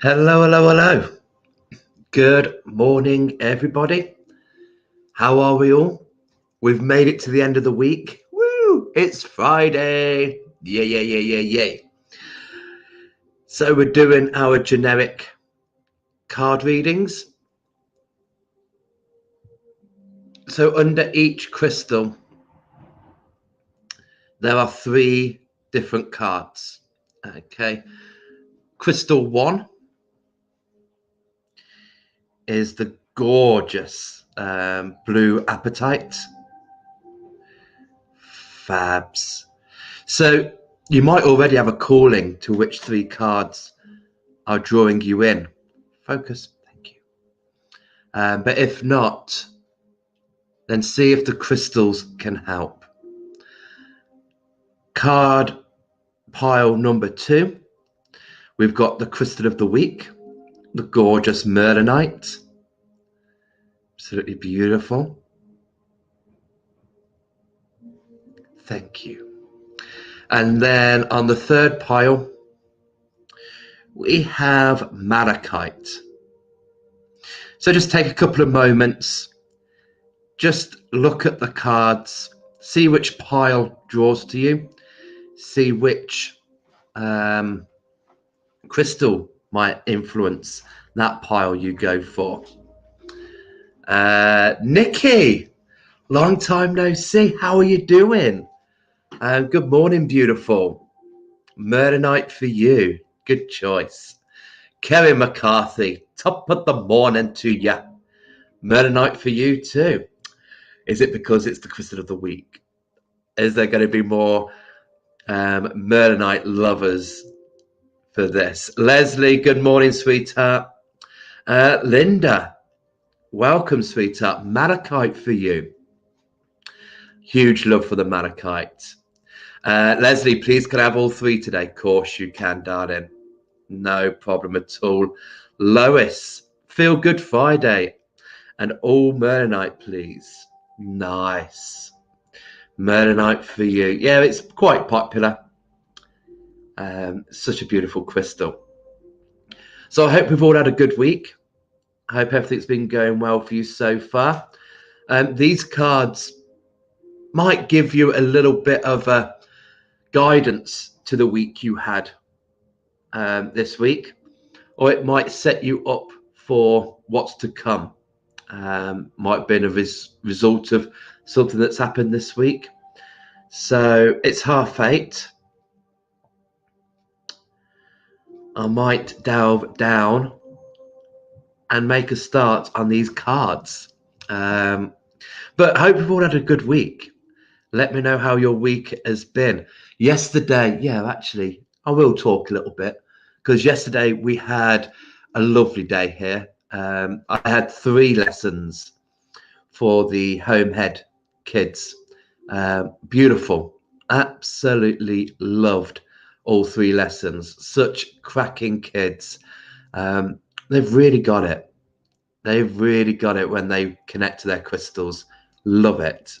Hello, hello, hello. Good morning, everybody. How are we all? We've made it to the end of the week. Woo! It's Friday. Yay. So we're doing our generic card readings. So under each crystal, there are 3 different cards. Okay. Crystal 1 is the gorgeous blue apatite. Fabs. So you might already have a calling to which 3 cards are drawing you in. Focus. Thank you. But if not, then see if the crystals can help. Card pile number 2, we've got the crystal of the week, the gorgeous Merlinite. Absolutely beautiful. Thank you. And then on the 3rd pile, we have Malachite. So just take a couple of moments, just look at the cards, see which pile draws to you, see which crystal might influence that pile you go for. Nikki, long time no see. How are you doing? Good morning, beautiful. Merlinite for you. Good choice. Kerry McCarthy, top of the morning to you. Merlinite for you too. Is it because it's the crystal of the week? Is there going to be more Merlinite lovers for this? Leslie, good morning, sweetheart. Linda, welcome, sweetheart. Malachite for you. Huge love for the Malachite. Leslie, please can I have all 3 today? Of course you can, darling. No problem at all. Lois, Feel Good Friday. And all Merlinite, please. Nice. Merlinite for you. Yeah, it's quite popular. Such a beautiful crystal. So I hope we've all had a good week. I hope everything's been going well for you so far. These cards might give you a little bit of a guidance to the week you had this week, or it might set you up for what's to come. Might have been a result of something that's happened this week. So it's half 8. I might delve down and make a start on these cards. But I hope you've all had a good week. Let me know how your week has been. Yesterday, actually, I will talk a little bit, because yesterday we had a lovely day here. I had 3 lessons for the Homehead kids. Beautiful. Absolutely loved all 3 lessons. Such cracking kids. They've really got it. They've really got it when they connect to their crystals. Love it.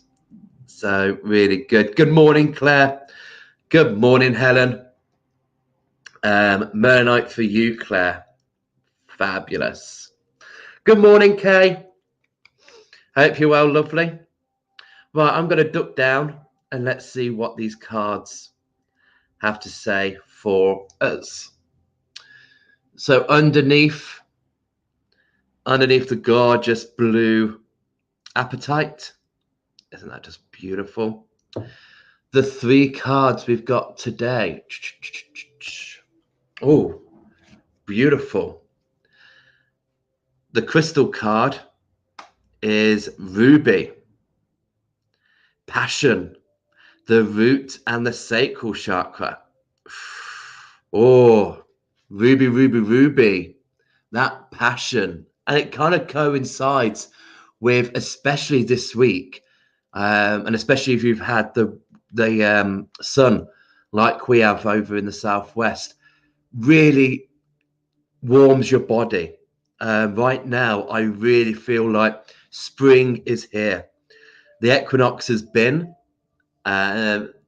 So really good. Good morning, Claire. Good morning, Helen. Merlinite for you, Claire. Fabulous. Good morning, Kay. Hope you're well, lovely. Right, I'm going to duck down and let's see what these cards have to say for us. So underneath the gorgeous blue apatite, isn't that just beautiful? The 3 cards we've got today. Oh, beautiful. The crystal card is Ruby. Passion, the root and the sacral chakra. Oh, Ruby. That passion. And it kind of coincides with, especially this week, and especially if you've had the sun like we have over in the southwest, really warms your body. Right now, I really feel like spring is here. The equinox has been,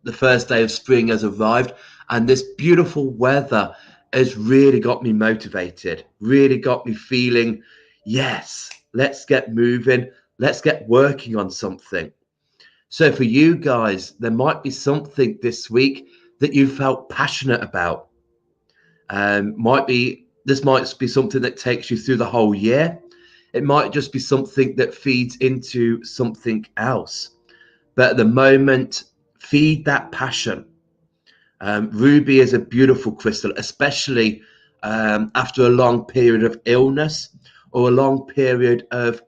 the first day of spring has arrived, and this beautiful weather has really got me motivated, really got me feeling, yes, let's get moving, let's get working on something. So for you guys, there might be something this week that you felt passionate about. This might be something that takes you through the whole year. It might just be something that feeds into something else. But at the moment, feed that passion. Ruby is a beautiful crystal, especially after a long period of illness or a long period of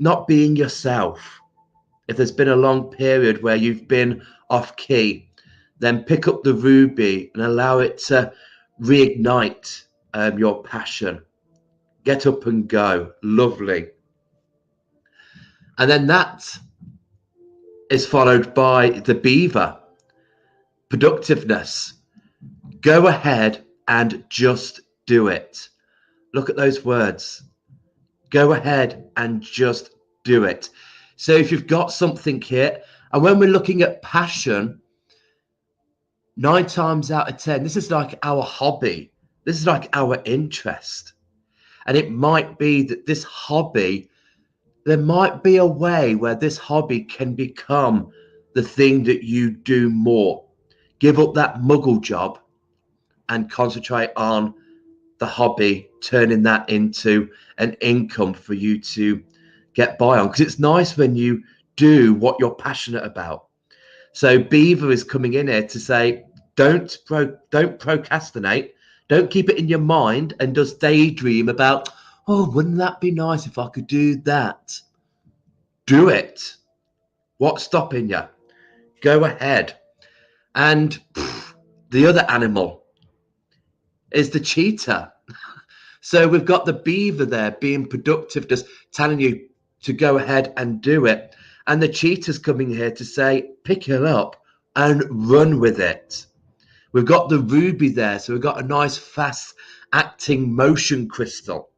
not being yourself. If there's been a long period where you've been off key, then pick up the ruby and allow it to reignite your passion. Get up and go. Lovely. And then that is followed by the beaver. Productiveness. Go ahead and just do it. Look at those words. Go ahead and just do it. So if you've got something here, and when we're looking at passion, 9 times out of 10, this is like our hobby. This is like our interest. And it might be that this hobby, there might be a way where this hobby can become the thing that you do more. Give up that muggle job and concentrate on the hobby, turning that into an income for you to get by on. Because it's nice when you do what you're passionate about. So Beaver is coming in here to say, don't procrastinate. Don't keep it in your mind and just daydream about, oh, wouldn't that be nice if I could do that? Do it. What's stopping you? Go ahead. And the other animal is the cheetah. So we've got the beaver there being productive, just telling you to go ahead and do it. And the cheetah's coming here to say, pick it up and run with it. We've got the ruby there. So we've got a nice fast acting motion crystal.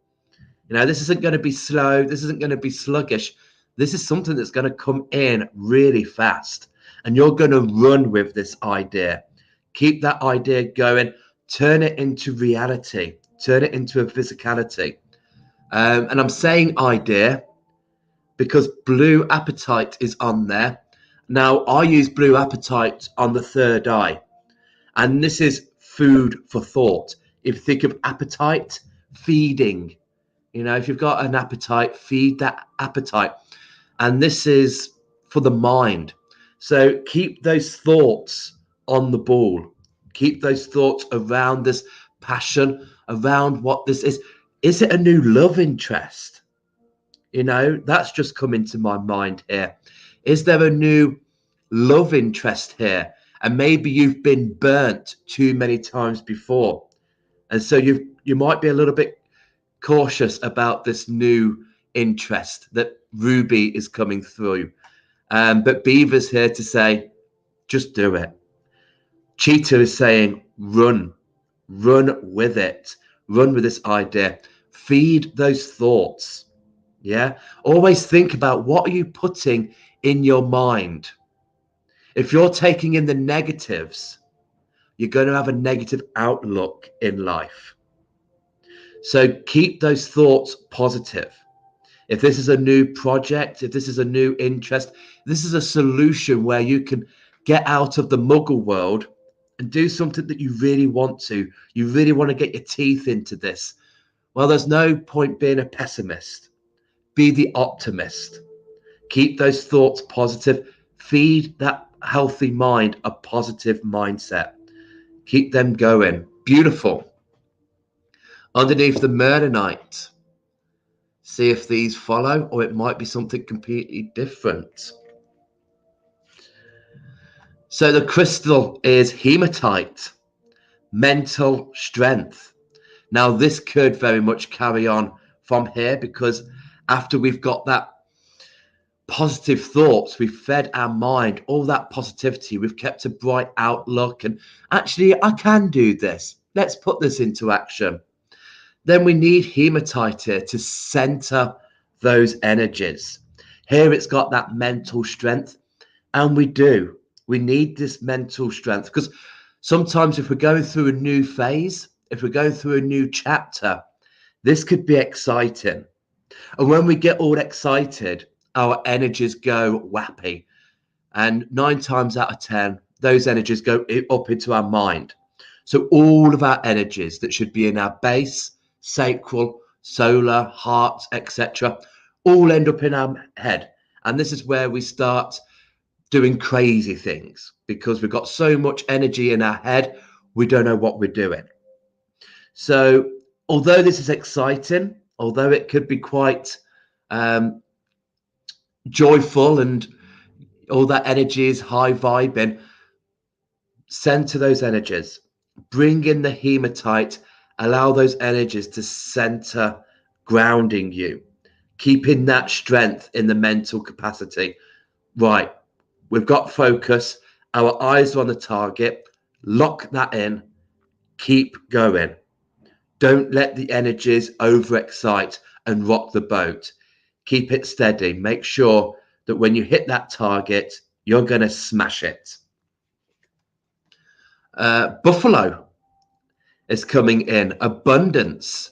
You know, this isn't going to be slow. This isn't going to be sluggish. This is something that's going to come in really fast. And you're going to run with this idea. Keep that idea going. Turn it into reality. Turn it into a physicality. And I'm saying idea because blue apatite is on there. Now, I use blue apatite on the third eye. And this is food for thought. If you think of appetite, feeding. You know, if you've got an appetite, feed that appetite. And this is for the mind. So keep those thoughts on the ball. Keep those thoughts around this passion, around what this is. Is it a new love interest? You know, that's just come into my mind here. Is there a new love interest here? And maybe you've been burnt too many times before. And so you might be a little bit cautious about this new interest that Ruby is coming through. But Beaver's here to say, just do it. Cheetah is saying, run with it. Run with this idea. Feed those thoughts. Yeah. Always think about what are you putting in your mind. If you're taking in the negatives, you're going to have a negative outlook in life. So keep those thoughts positive. If this is a new project, if this is a new interest, this is a solution where you can get out of the muggle world and do something that you really want to. You really want to get your teeth into this. Well, there's no point being a pessimist. Be the optimist. Keep those thoughts positive. Feed that healthy mind a positive mindset. Keep them going. Beautiful. Underneath the Myrnonite. See if these follow, or it might be something completely different. So the crystal is hematite, mental strength. Now this could very much carry on from here, because after we've got that positive thoughts, we've fed our mind all that positivity, we've kept a bright outlook, and actually I can do this, let's put this into action. Then we need hematite here to center those energies. Here it's got that mental strength, and we do We need this mental strength, because sometimes if we're going through a new phase, if we're going through a new chapter, this could be exciting. And when we get all excited, our energies go whappy. And 9 times out of 10, those energies go up into our mind. So all of our energies that should be in our base, sacral, solar, heart, etc., all end up in our head. And this is where we start doing crazy things, because we've got so much energy in our head, we don't know what we're doing. So although this is exciting, although it could be quite joyful and all that energy is high vibing, center those energies, bring in the hematite, allow those energies to center, grounding you, keeping that strength in the mental capacity. Right, we've got focus, our eyes are on the target, lock that in, keep going. Don't let the energies overexcite and rock the boat. Keep it steady. Make sure that when you hit that target, you're going to smash it. Buffalo is coming in. Abundance.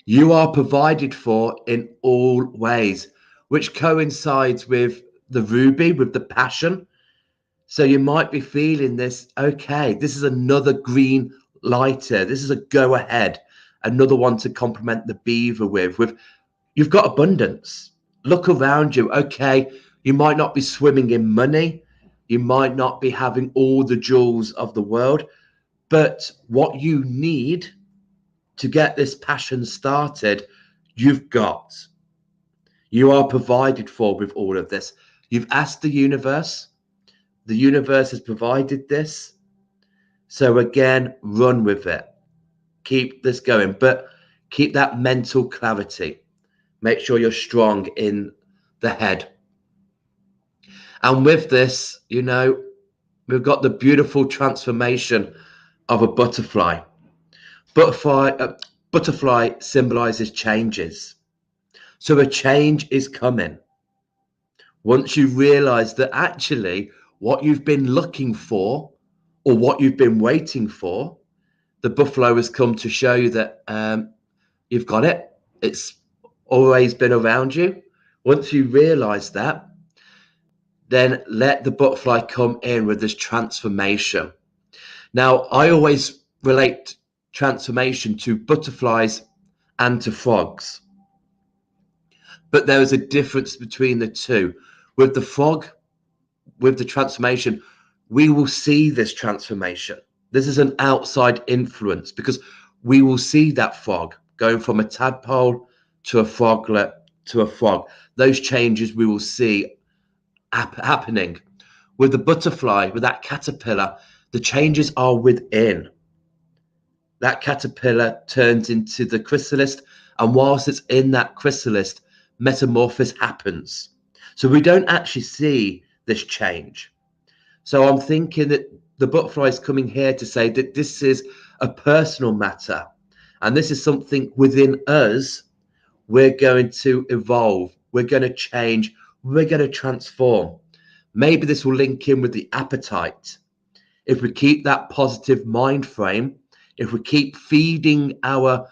You are provided for in all ways, which coincides with the ruby, with the passion. So you might be feeling this, okay, this is another green lighter. This is a go ahead. Another one to complement the beaver with. You've got abundance. Look around you. Okay, you might not be swimming in money. You might not be having all the jewels of the world. But what you need to get this passion started, you've got. You are provided for with all of this. You've asked the universe. The universe has provided this. So again, run with it. Keep this going, but keep that mental clarity. Make sure you're strong in the head. And with this, you know, we've got the beautiful transformation of a butterfly. Butterfly symbolizes changes. So a change is coming. Once you realize that actually what you've been looking for or what you've been waiting for, the buffalo has come to show you that you've got it. It's always been around you. Once you realize that, then let the butterfly come in with this transformation. Now, I always relate transformation to butterflies and to frogs. But there is a difference between the two. With the frog, with the transformation, we will see this transformation. This is an outside influence, because we will see that frog going from a tadpole to a froglet to a frog. Those changes we will see happening. With the butterfly, with that caterpillar, the changes are within. That caterpillar turns into the chrysalis, and whilst it's in that chrysalis, metamorphosis happens. So we don't actually see this change. So I'm thinking that the butterfly is coming here to say that this is a personal matter, and this is something within us. We're going to evolve, we're going to change, we're going to transform. Maybe this will link in with the appetite. If we keep that positive mind frame, if we keep feeding our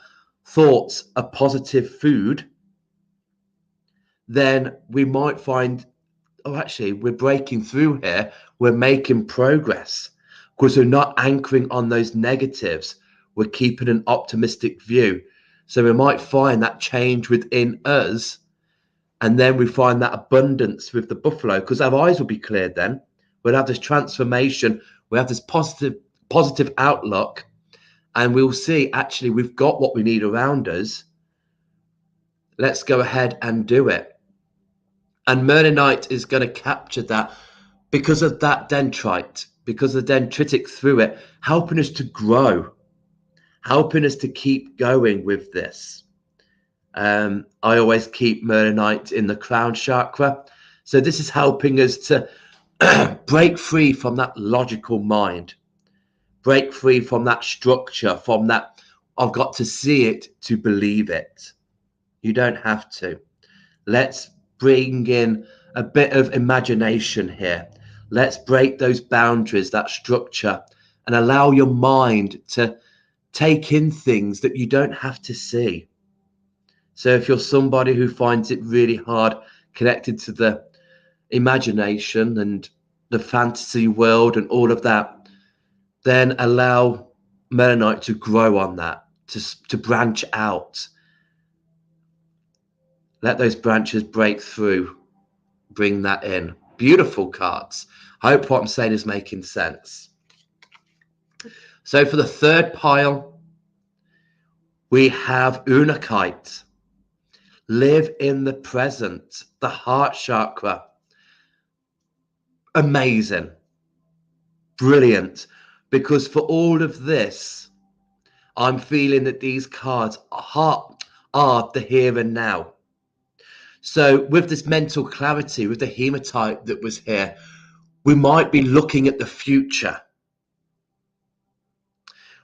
thoughts a positive food, then we might find, oh, actually, we're breaking through here. We're making progress, because we're not anchoring on those negatives. We're keeping an optimistic view. So we might find that change within us, and then we find that abundance with the buffalo, because our eyes will be cleared then. We'll have this transformation. We have this positive outlook, and we'll see, actually, we've got what we need around us. Let's go ahead and do it. And Mernonite is going to capture that because of that dendrite, because of the dendritic through it, helping us to grow, helping us to keep going with this. I always keep Mernonite in the crown chakra. So this is helping us to break free from that logical mind, break free from that structure, from that, I've got to see it to believe it. You don't have to. Let's bring in a bit of imagination here. Let's break those boundaries, that structure, and allow your mind to take in things that you don't have to see. So if you're somebody who finds it really hard connected to the imagination and the fantasy world and all of that, then allow Melanite to grow on that, to branch out. Let those branches break through. Bring that in. Beautiful cards. I hope what I'm saying is making sense. So for the third pile, we have Unakite. Live in the present. The heart chakra. Amazing. Brilliant. Because for all of this, I'm feeling that these cards are the here and now. So with this mental clarity, with the hematite that was here, we might be looking at the future.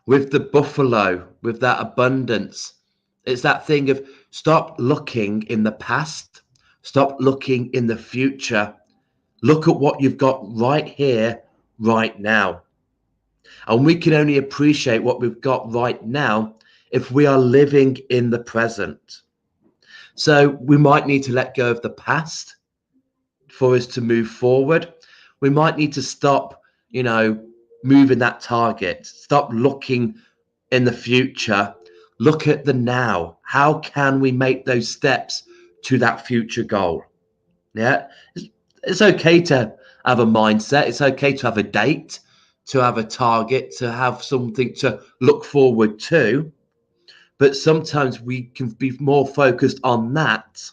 With the buffalo, with that abundance, it's that thing of stop looking in the past, stop looking in the future. Look at what you've got right here, right now. And we can only appreciate what we've got right now if we are living in the present. So we might need to let go of the past for us to move forward. We might need to stop, moving that target, stop looking in the future, look at the now. How can we make those steps to that future goal? Yeah, it's okay to have a mindset. It's okay to have a date, to have a target, to have something to look forward to. But sometimes we can be more focused on that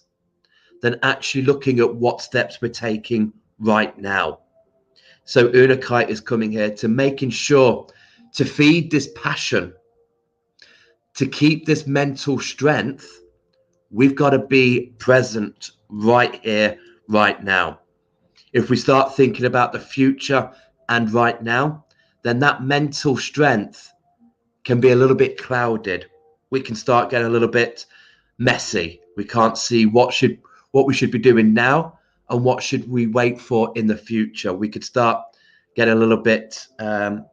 than actually looking at what steps we're taking right now. So Unakite is coming here to making sure to feed this passion, to keep this mental strength. We've got to be present right here, right now. If we start thinking about the future and right now, then that mental strength can be a little bit clouded. We can start getting a little bit messy. We can't see what we should be doing now and what should we wait for in the future. We could start getting a little bit of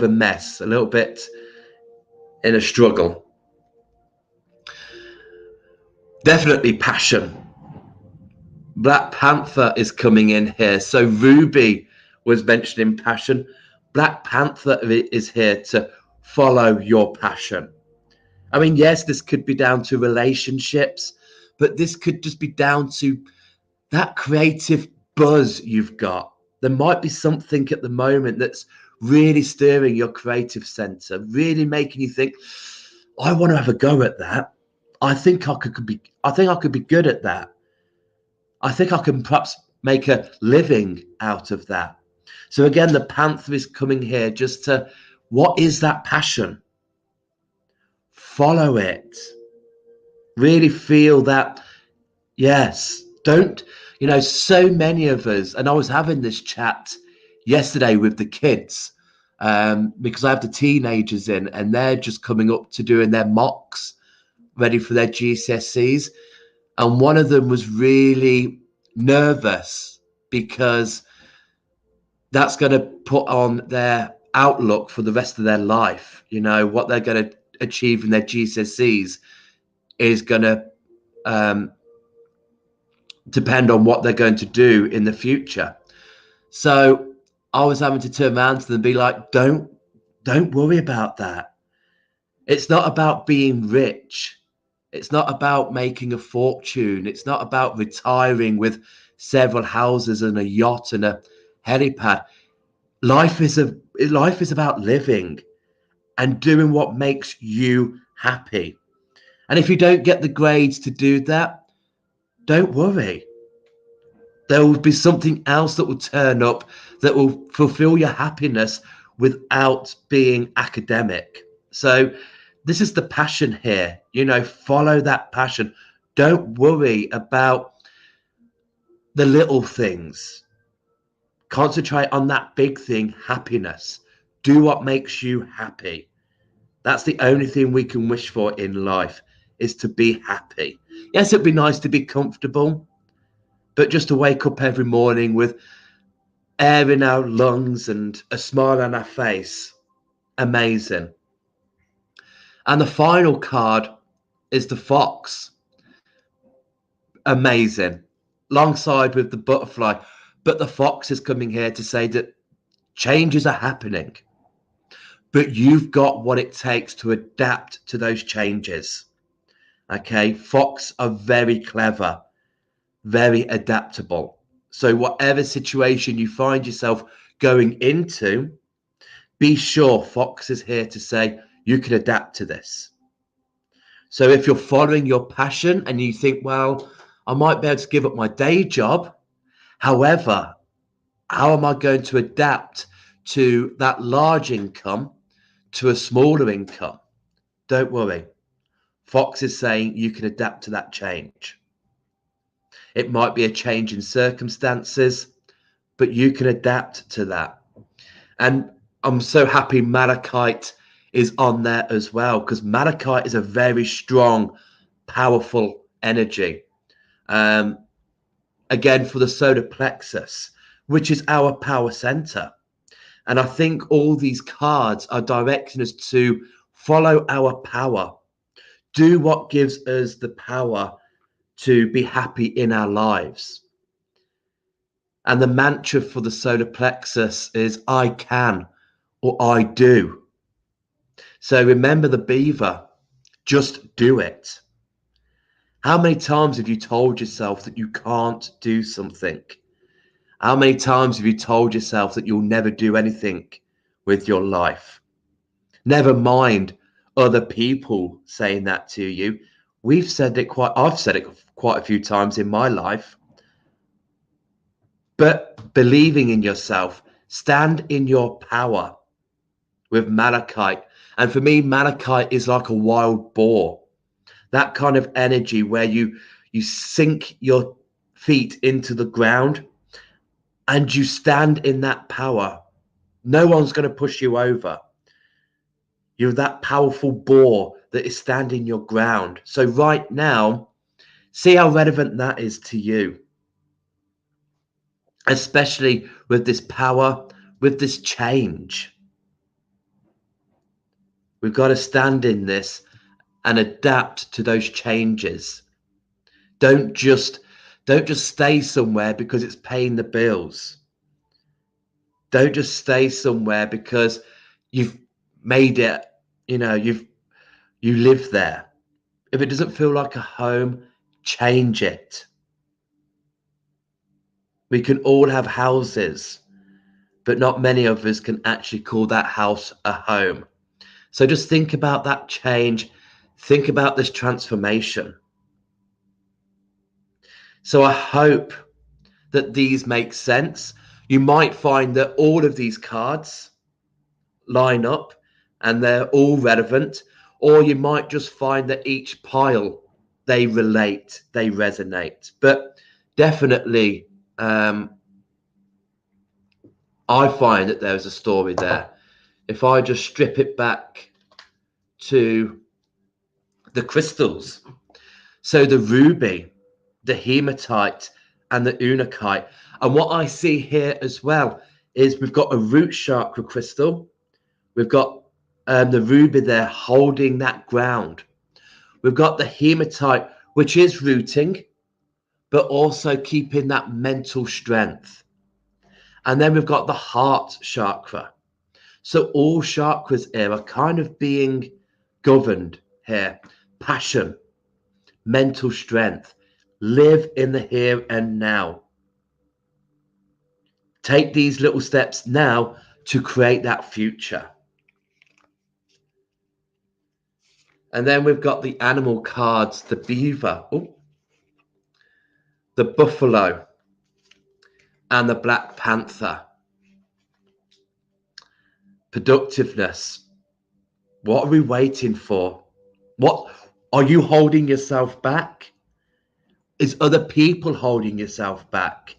a mess, a little bit in a struggle. Definitely passion. Black Panther is coming in here. So Ruby was mentioning passion. Black Panther is here to follow your passion. I mean, yes, this could be down to relationships, but this could just be down to that creative buzz you've got. There might be something at the moment that's really stirring your creative center, really making you think, I want to have a go at that. I think I could be good at that. I think I can perhaps make a living out of that. So again, the Panther is coming here just to, what is that passion? Follow it. Really feel that, yes, don't, so many of us, and I was having this chat yesterday with the kids, because I have the teenagers in and they're just coming up to doing their mocks, ready for their GCSEs. And one of them was really nervous because that's going to put on their outlook for the rest of their life. What they're going to achieve in their GCSEs is going to depend on what they're going to do in the future. So I was having to turn around to them and be like, don't worry about that. It's not about being rich. It's not about making a fortune. It's not about retiring with several houses and a yacht and a helipad. Life is about living and doing what makes you happy. And if you don't get the grades to do that, don't worry. There will be something else that will turn up that will fulfill your happiness without being academic. So this is the passion here. Follow that passion. Don't worry about the little things. Concentrate on that big thing, happiness. Do what makes you happy. That's the only thing we can wish for in life, is to be happy. Yes, it'd be nice to be comfortable, but just to wake up every morning with air in our lungs and a smile on our face. Amazing. And the final card is the fox. Amazing. Alongside with the butterfly. But the fox is coming here to say that changes are happening. But you've got what it takes to adapt to those changes. Okay, fox are very clever, very adaptable. So whatever situation you find yourself going into, be sure fox is here to say you can adapt to this. So if you're following your passion and you think, well, I might be able to give up my day job. However, how am I going to adapt to that large income to a smaller income? Don't worry. Fox is saying you can adapt to that change. It might be a change in circumstances, but you can adapt to that. And I'm so happy Malachite is on there as well, because Malachite is a very strong, powerful energy. Again, for the solar plexus, which is our power center. And I think all these cards are directing us to follow our power, do what gives us the power to be happy in our lives. And the mantra for the solar plexus is I can, or I do. So remember the beaver, just do it. How many times have you told yourself that you can't do something? How many times have you told yourself that you'll never do anything with your life? Never mind other people saying that to you. I've said it quite a few times in my life. But believing in yourself, stand in your power with Malachite. And for me, Malachite is like a wild boar. That kind of energy where you sink your feet into the ground and you stand in that power. No one's going to push you over. You're that powerful boar that is standing your ground. So right now, see how relevant that is to you. Especially with this power, with this change. We've got to stand in this and adapt to those changes. Don't just stay somewhere because it's paying the bills. Don't just stay somewhere because you've made it, you live there. If it doesn't feel like a home, change it. We can all have houses, but not many of us can actually call that house a home. So just think about that change. Think about this transformation. So I hope that these make sense. You might find that all of these cards line up and they're all relevant, or you might just find that each pile, they relate, they resonate. But definitely, I find that there's a story there. If I just strip it back to the crystals, so the ruby, the hematite, and the unakite. And what I see here as well is we've got a root chakra crystal. We've got the ruby there holding that ground. We've got the hematite, which is rooting, but also keeping that mental strength. And then we've got the heart chakra. So all chakras here are kind of being governed here. Passion, mental strength, live in the here and now. Take these little steps now to create that future. And then we've got the animal cards, the beaver, the buffalo, and the black panther. Productiveness. What are we waiting for? What are you holding yourself back? Is other people holding yourself back?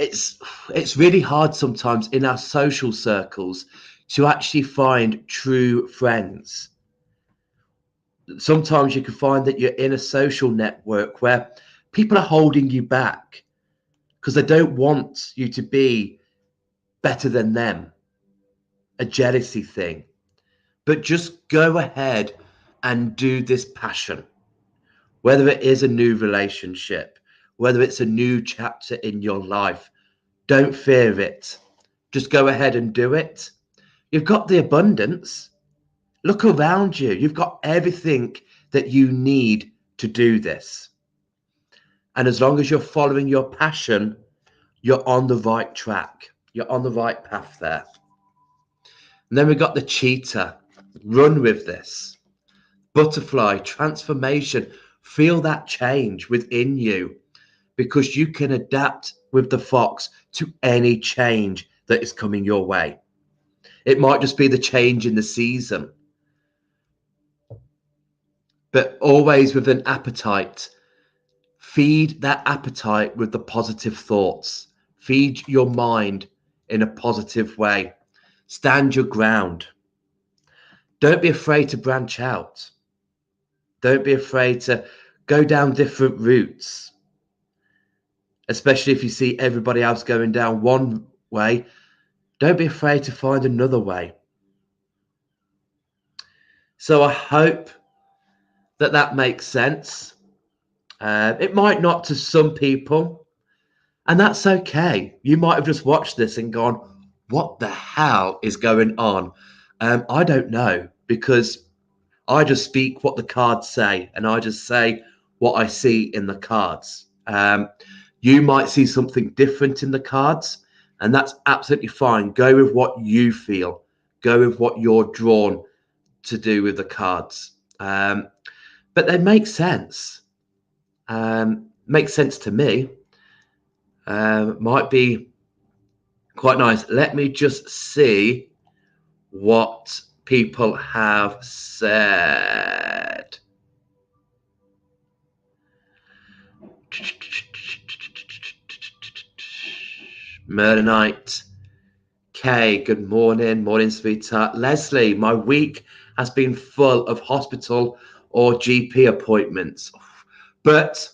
It's really hard sometimes in our social circles to actually find true friends. Sometimes you can find that you're in a social network where People are holding you back because they don't want you to be better than them, a jealousy thing. But just go ahead and do this passion, whether it is a new relationship, whether it's a new chapter in your life. Don't fear it. Just go ahead and do it. You've got the abundance. Look around you. You've got everything that you need to do this. And as long as you're following your passion, you're on the right track. You're on the right path there. And then we've got the cheetah. Run with this. Butterfly, transformation. Feel that change within you, because you can adapt with the fox to any change that is coming your way. It might just be the change in the season, but always with an appetite. Feed that appetite with the positive thoughts. Feed your mind in a positive way. Stand your ground. Don't be afraid to branch out. Don't be afraid to go down different routes, especially if you see everybody else going down one way. Don't be afraid to find another way. So I hope that makes sense. It might not to some people, and that's okay. You might have just watched this and gone, what the hell is going on? I don't know, because I just speak what the cards say, and I just say what I see in the cards. You might see something different in the cards, and that's absolutely fine. Go with what you feel. Go with what you're drawn to do with the cards. But they make sense. Makes sense to me. Might be quite nice. Let me just see what people have said. Murder Night. Kay, good morning. Morning, sweetheart. Leslie, my week has been full of hospital or GP appointments. But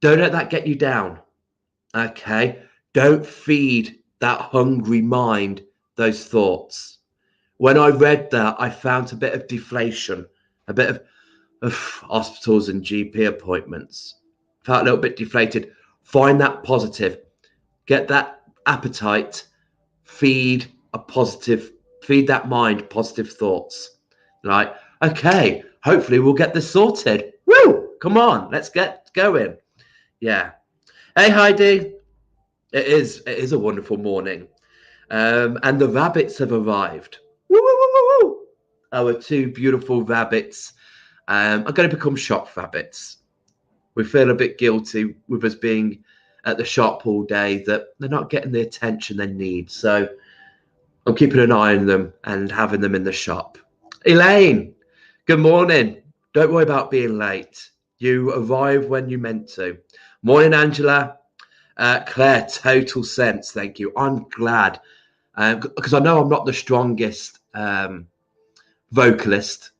don't let that get you down. Okay? Don't feed that hungry mind those thoughts. When I read that, I found a bit of deflation, a bit of hospitals and GP appointments. Felt a little bit deflated. Find that positive. Get that appetite. Feed that mind positive thoughts. Like, okay, hopefully we'll get this sorted. Woo! Come on, let's get going. Yeah. Hey, Heidi. It is a wonderful morning. And the rabbits have arrived. Woo, woo, woo, woo, woo. Our two beautiful rabbits are going to become shop rabbits. We feel a bit guilty with us being at the shop all day that they're not getting the attention they need. So I'm keeping an eye on them and having them in the shop. Elaine, good morning. Don't worry about being late. You arrive when you meant to. Morning, Angela. Claire, total sense. Thank you. I'm glad because I know I'm not the strongest vocalist.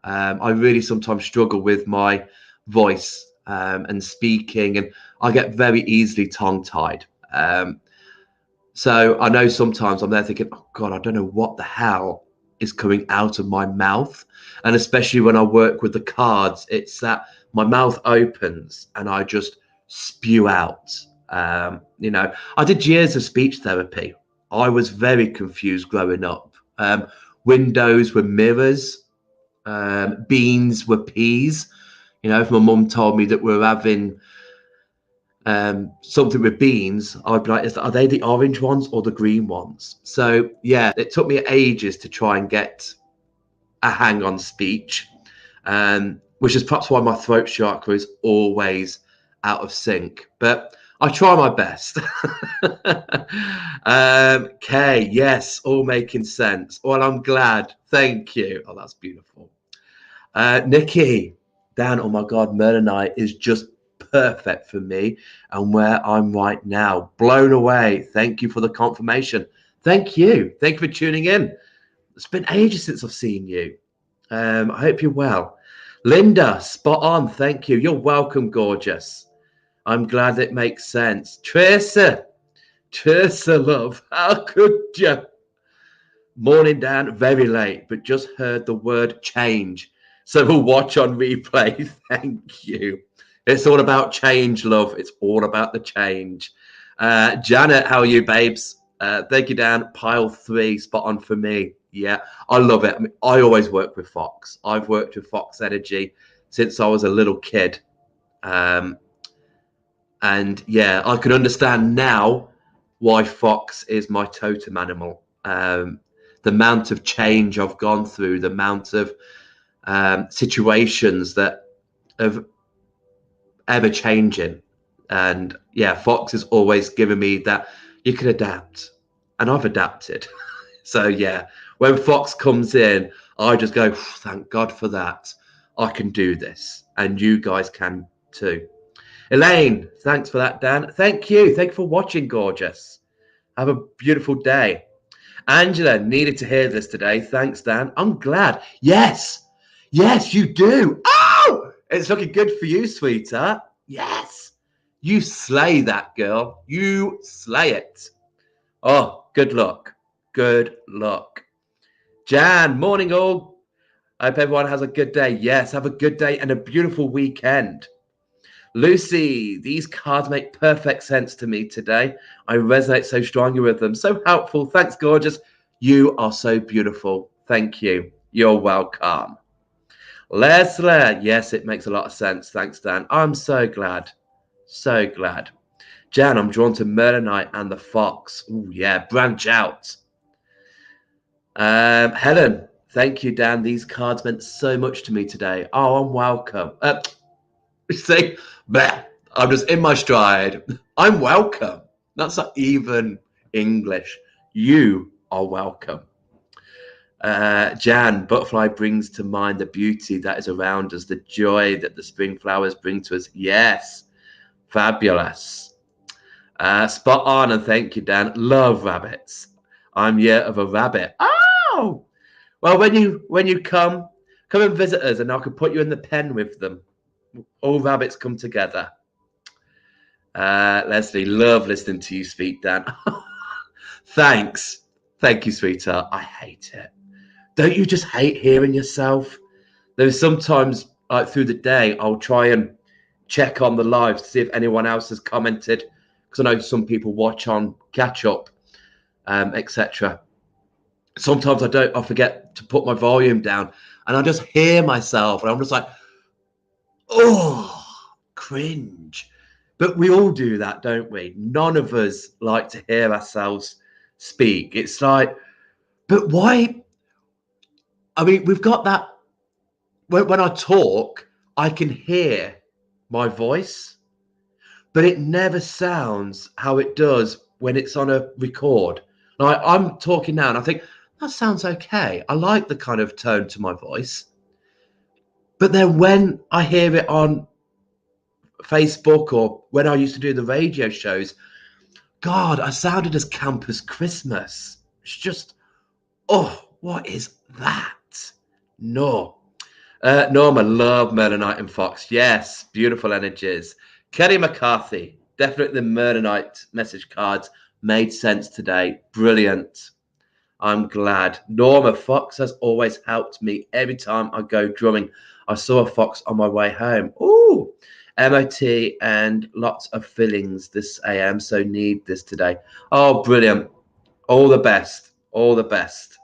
I really sometimes struggle with my voice and speaking, and I get very easily tongue-tied. So I know sometimes I'm there thinking, oh God, I don't know what the hell is coming out of my mouth. And especially when I work with the cards, it's that my mouth opens and I just spew out. I did years of speech therapy. I was very confused growing up. Windows were mirrors, beans were peas. If my mum told me that we're having something with beans, I'd be like, are they the orange ones or the green ones? So yeah, it took me ages to try and get a hang on speech, which is perhaps why my throat chakra is always out of sync, but I try my best. Kay, yes, all making sense. Well, I'm glad. Thank you. Oh, that's beautiful. Nikki, Dan, oh my God, Murder Night is just perfect for me and where I'm right now. Blown away. Thank you for the confirmation. Thank you. Thank you for tuning in. It's been ages since I've seen you. I hope you're well. Linda, spot on. Thank you. You're welcome, gorgeous. I'm glad it makes sense. Tracer, love. How could you? Morning, Dan. Very late, but just heard the word change. So we'll watch on replay. Thank you. It's all about change, love. It's all about the change. Janet, how are you, babes? Thank you, Dan. Pile 3, spot on for me. Yeah, I love it. I mean, I always work with Fox. I've worked with Fox Energy since I was a little kid. And yeah, I can understand now why Fox is my totem animal. The amount of change I've gone through, the amount of situations that have ever changing. And yeah, Fox has always given me that you can adapt. And I've adapted. So yeah, when Fox comes in, I just go, thank God for that. I can do this. And you guys can too. Elaine, thanks for that, Dan. Thank you. Thank you for watching, gorgeous. Have a beautiful day. Angela, needed to hear this today. Thanks, Dan. I'm glad. Yes, you do. Oh, it's looking good for you, sweetheart. Yes, you slay that, girl. You slay it. Oh, good luck. Good luck. Jan, morning all. I hope everyone has a good day. Yes, have a good day and a beautiful weekend. Lucy, these cards make perfect sense to me today. I resonate so strongly with them. So helpful. Thanks, gorgeous. You are so beautiful. Thank you. You're welcome. Leslie, yes, it makes a lot of sense. Thanks, Dan. I'm so glad. So glad. Jan, I'm drawn to Murder Knight and the Fox. Oh, yeah, branch out. Helen, thank you, Dan. These cards meant so much to me today. Oh, I'm welcome. See, I'm just in my stride. I'm welcome. That's not even English. You are welcome. Jan, butterfly brings to mind the beauty that is around us, the joy that the spring flowers bring to us. Yes, fabulous. Spot on, and thank you, Dan. Love rabbits. I'm year of a rabbit. Oh, well, when you come and visit us, and I can put you in the pen with them. All rabbits come together. Leslie, love listening to you speak, Dan. Thanks. Thank you, sweetheart. I hate it. Don't you just hate hearing yourself? There's sometimes, like through the day, I'll try and check on the live to see if anyone else has commented, because I know some people watch on catch up, etc. Sometimes I forget to put my volume down, and I just hear myself, and I'm just like, oh, cringe. But we all do that, don't we? None of us like to hear ourselves speak. It's like, but why? I mean, we've got that. When I talk, I can hear my voice, but it never sounds how it does when it's on a record. Like, I'm talking now and I think, that sounds okay. I like the kind of tone to my voice. But then when I hear it on Facebook or when I used to do the radio shows, God, I sounded as camp as Christmas. It's just, oh, what is that? No. Norma, love Murder Knight and Fox. Yes, beautiful energies. Kerry McCarthy, definitely the Murder Knight message cards made sense today. Brilliant. I'm glad. Norma, Fox has always helped me every time I go drumming. I saw a fox on my way home. Ooh, MOT and lots of fillings this AM, so need this today. Oh, brilliant. All the best. All the best.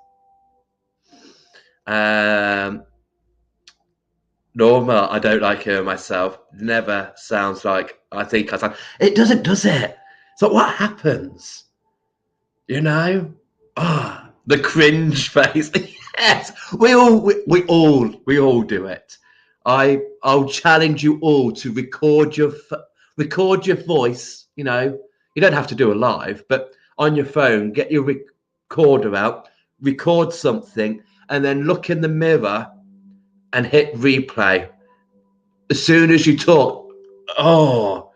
Norma, I don't like her myself. Never sounds like I think I sound. It doesn't, does it? So what happens? You know? Ah, the cringe face. Yes, we all do it. I'll challenge you all to record your voice. You know, you don't have to do a live, but on your phone, get your recorder out, record something, and then look in the mirror and hit replay. As soon as you talk, oh,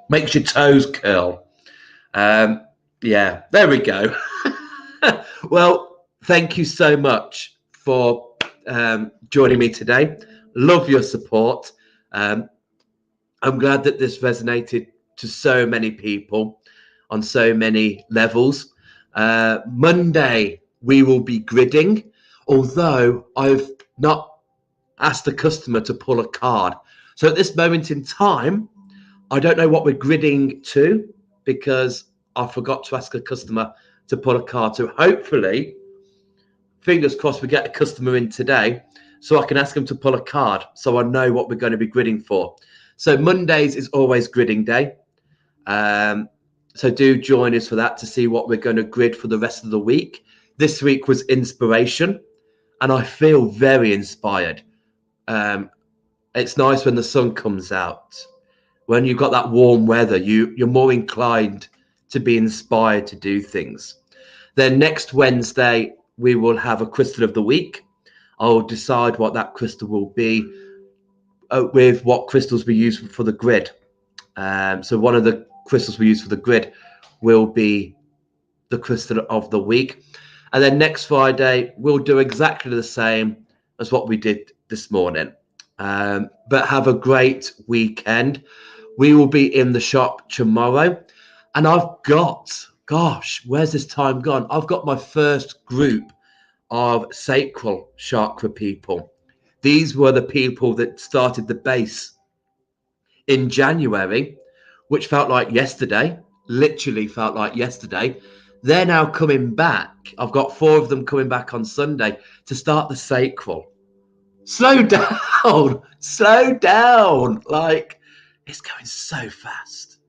makes your toes curl. Yeah, there we go. Well, thank you so much for joining me today. Love your support. I'm glad that this resonated to so many people on so many levels. Monday, we will be gridding, although I've not asked the customer to pull a card. So at this moment in time, I don't know what we're gridding to because I forgot to ask a customer to pull a card. So hopefully, fingers crossed, we get a customer in today so I can ask them to pull a card so I know what we're going to be gridding for. So Mondays is always gridding day. So do join us for that to see what we're going to grid for the rest of the week. This week was inspiration, and I feel very inspired. It's nice when the sun comes out. When you've got that warm weather, you're more inclined to be inspired to do things. Then next Wednesday, we will have a crystal of the week. I'll decide what that crystal will be with what crystals we use for the grid. So one of the crystals we use for the grid will be the crystal of the week. And then next Friday, we'll do exactly the same as what we did this morning. But have a great weekend. We will be in the shop tomorrow. And I've got, gosh, where's this time gone? I've got my first group of sacral chakra people. These were the people that started the base in January, which felt like yesterday, literally felt like yesterday. They're now coming back. I've got 4 of them coming back on Sunday to start the sacral. Slow down, slow down. Like, it's going so fast,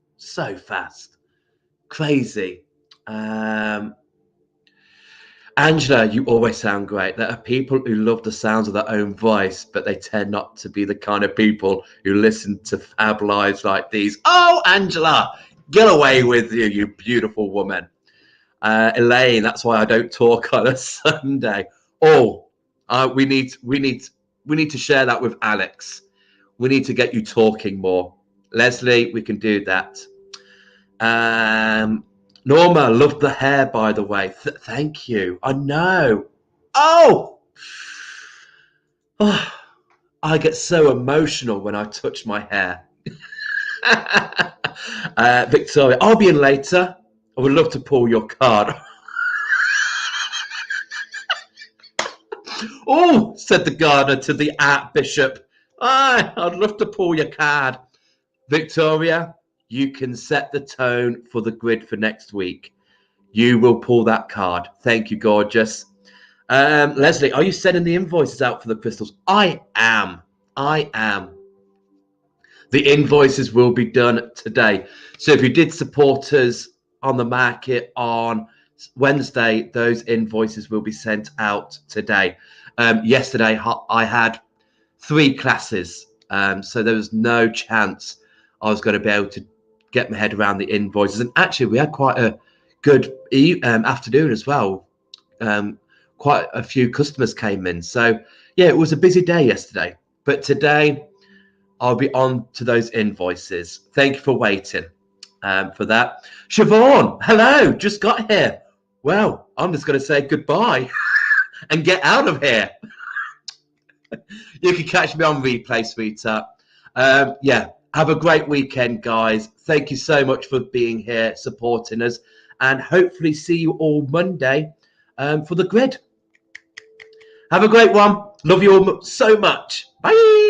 crazy. Angela, you always sound great. There are people who love the sounds of their own voice, but they tend not to be the kind of people who listen to fab lives like these. Oh, Angela, get away with you, you beautiful woman. Elaine, that's why I don't talk on a Sunday. Oh, we need to share that with Alex. We need to get you talking more. Leslie, we can do that. Norma, loved the hair, by the way. Thank you. I know. Oh, I get so emotional when I touch my hair. Victoria, I'll be in later. I would love to pull your card. Oh, said the gardener to the Archbishop. I'd love to pull your card. Victoria, you can set the tone for the grid for next week. You will pull that card. Thank you, gorgeous. Leslie, are you sending the invoices out for the crystals? I am. The invoices will be done today. So if you did support us on the market on Wednesday, those invoices will be sent out today. Yesterday, I had 3 classes. So there was no chance I was going to be able to get my head around the invoices. And actually, we had quite a good afternoon as well. Quite a few customers came in. So, yeah, it was a busy day yesterday. But today, I'll be on to those invoices. Thank you for waiting for that. Siobhan, hello, just got here. Well, I'm just going to say goodbye and get out of here. You can catch me on replay, sweetheart. Yeah, have a great weekend, guys. Thank you so much for being here, supporting us, and hopefully see you all Monday for the grid. Have a great one. Love you all so much. Bye.